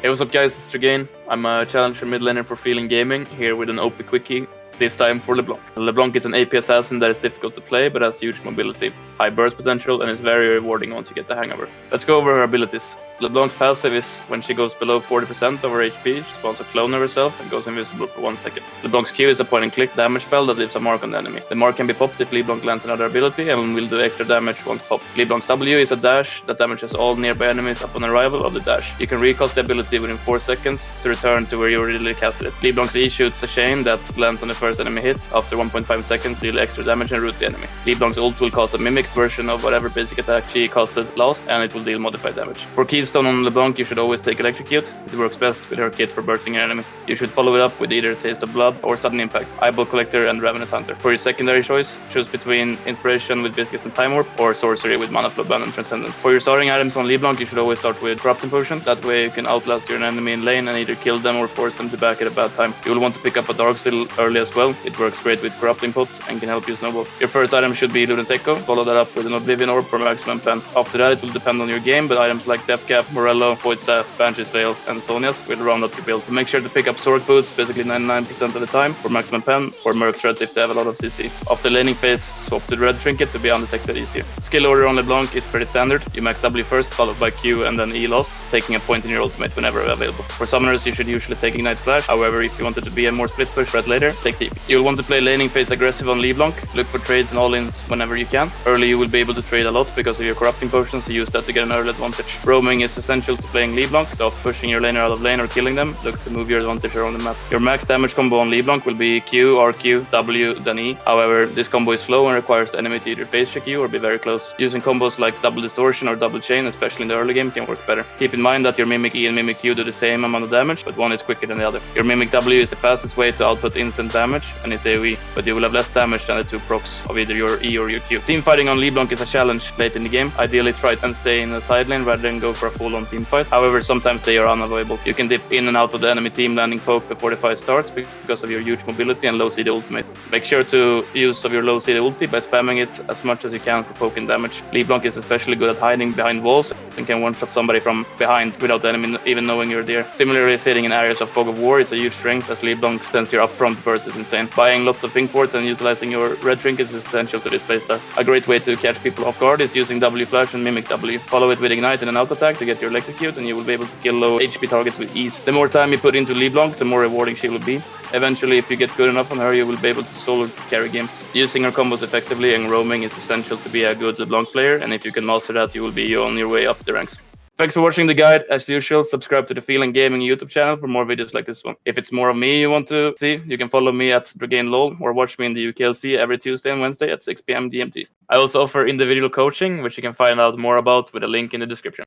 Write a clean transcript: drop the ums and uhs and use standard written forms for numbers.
Hey, what's up guys, it's Dragane. I'm a challenger mid laner for Phelan Gaming, here with an OP Quickie, this time for LeBlanc. LeBlanc is an AP assassin that is difficult to play, but has huge mobility, high burst potential, and is very rewarding once you get the hang of her. Let's go over her abilities. LeBlanc's passive is when she goes below 40% of her HP, she spawns a clone of herself and goes invisible for 1 second. LeBlanc's Q is a point and click damage spell that leaves a mark on the enemy. The mark can be popped if LeBlanc lands another ability and will do extra damage once popped. LeBlanc's W is a dash that damages all nearby enemies upon arrival of the dash. You can recast the ability within 4 seconds to return to where you originally casted it. LeBlanc's E shoots a chain that lands on the first enemy hit. After 1.5 seconds, deal extra damage and root the enemy. LeBlanc's ult will cast a mimicked version of whatever basic attack she casted last, and it will deal modified damage. For Keystone on LeBlanc, you should always take Electrocute. It works best with her kit for bursting your enemy. You should follow it up with either Taste of Blood or Sudden Impact, Eyeball Collector and Ravenous Hunter. For your secondary choice, choose between Inspiration with Viscous and Time Warp or Sorcery with Mana Flow Ban and Transcendence. For your starting items on LeBlanc, you should always start with Corrupting Potion. That way you can outlast your enemy in lane and either kill them or force them to back at a bad time. You will want to pick up a Dark Seal early as well. It works great with Corrupting Pot and can help you snowball. Your first item should be Ludens Echo. Follow that up with an Oblivion Orb for maximum pen. After that, it will depend on your game, but items like Death Cap, Morello, Void Staff, Banshee's Veils, and Sonia's will round up your build. So make sure to pick up Sword Boots basically 99% of the time for maximum pen, or Merc Threads if they have a lot of CC. After laning phase, swap to the Red Trinket to be undetected easier. Skill order on LeBlanc is pretty standard. You max W first, followed by Q and then E last, taking a point in your ultimate whenever available. For summoners, you should usually take Ignite Flash. However, if you wanted to be a more split push threat later, take TP. You'll want to play laning phase aggressive on LeBlanc. Look for trades and all-ins whenever you can. Early you will be able to trade a lot because of your corrupting potions, so use that to get an early advantage. Roaming is essential to playing LeBlanc, so after pushing your laner out of lane or killing them, look to move your advantage around the map. Your max damage combo on LeBlanc will be Q, RQ, W, then E. However, this combo is slow and requires the enemy to either phase check you or be very close. Using combos like double distortion or double chain, especially in the early game, can work better. Keep in mind that your Mimic E and Mimic Q do the same amount of damage, but one is quicker than the other. Your Mimic W is the fastest way to output instant damage, and it's AoE, but you will have less damage than the two procs of either your E or your Q. Teamfighting on LeBlanc is a challenge late in the game. Ideally try and stay in the side lane rather than go for a full-on team fight. However, sometimes they are unavoidable. You can dip in and out of the enemy team landing poke before the fight starts because of your huge mobility and low CD ultimate. Make sure to use of your low CD ulti by spamming it as much as you can for poke and damage. LeBlanc is especially good at hiding behind walls and can one-shot somebody from behind without the enemy even knowing you're there. Similarly, sitting in areas of fog of war is a huge strength as LeBlanc since your upfront burst is insane. Buying lots of pink wards and utilizing your red trinkets is essential to this playstyle. A great way to catch people off guard is using W flash and Mimic W. Follow it with Ignite and an auto attack to get your Electrocute, and you will be able to kill low HP targets with ease. The more time you put into LeBlanc, the more rewarding she will be. Eventually, if you get good enough on her, you will be able to solo carry games. Using her combos effectively and roaming is essential to be a good LeBlanc player, and if you can master that, you will be on your way up the ranks. Thanks for watching the guide. As usual, subscribe to the Phelan Gaming YouTube channel for more videos like this one. If it's more of me you want to see, you can follow me at Dragane LOL or watch me in the UKLC every Tuesday and Wednesday at 6 PM GMT. I also offer individual coaching, which you can find out more about with a link in the description.